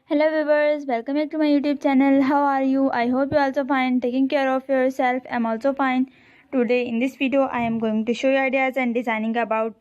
Hello viewers, welcome back to my YouTube channel. How are you? I hope you're also fine, taking care of yourself. I'm also fine. Today in this video I am going to show you ideas and designing about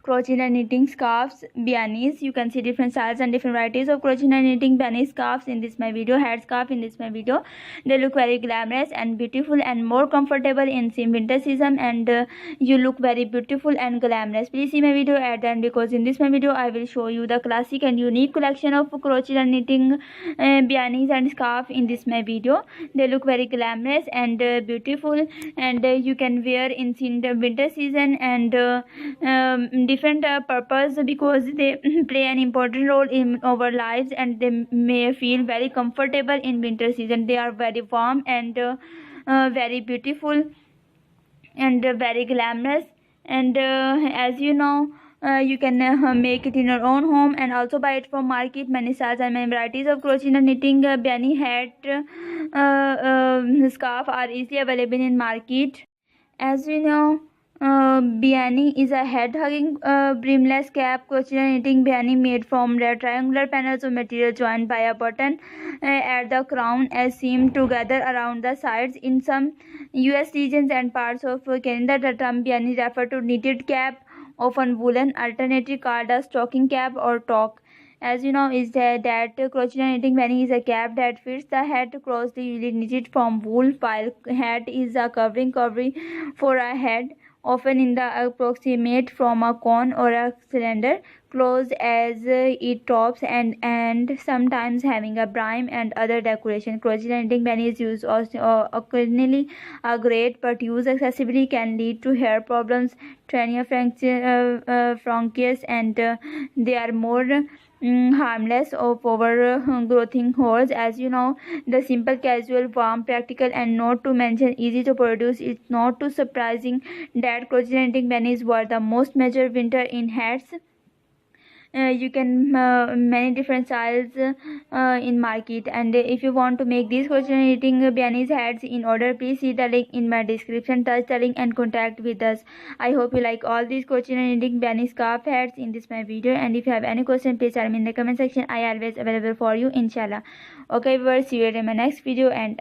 crochet and knitting scarves, bianis. You can see different styles and different varieties of crochet and knitting biani scarves in this my video, head scarf in this my video. They look very glamorous and beautiful and more comfortable in winter season, and you look very beautiful and glamorous. Please see my video at the end, because in this my video I will show you the classic and unique collection of crochet and knitting bianis and scarf in this my video. They look very glamorous and beautiful, and you can wear in the winter season and different purpose, because they play an important role in our lives, and they may feel very comfortable in winter season. They are very warm and very beautiful and very glamorous, and as you know, you can make it in your own home and also buy it from market. Many styles and many varieties of crochet and knitting biani hat scarf are easily available in market. As we know, biani is a head-hugging brimless cap crochet and knitting biani made from triangular panels of material joined by a button at the crown as seamed together around the sides. In some US regions and parts of Canada, the term biani refer to knitted cap, often woolen, alternatively called a stocking cap or toque. As you know, is that crochet and knitting biani is a cap that fits the head closely, usually knitted from wool, while hat is a covering for a head, often in the approximate from a cone or a cylinder, closed as it tops and sometimes having a brim and other decoration. Crochet and knitting biani is used occasionally. A great but use excessively can lead to hair problems, trachea bronchitis, and they are more harmless of overgrowing holes. As you know, the simple, casual, warm, practical, and not to mention easy to produce, it's not too surprising that crochet and knitting bianis were the most major winter in hats. You can many different styles in market, and if you want to make these crochet and knitting bianis hats in order, please see the link in my description, touch the link and contact with us. I hope you like all these crochet and knitting biani scarf hats in this my video, and if you have any question, please tell me in the comment section. I always available for you, inshallah. Okay viewers, see you in my next video, and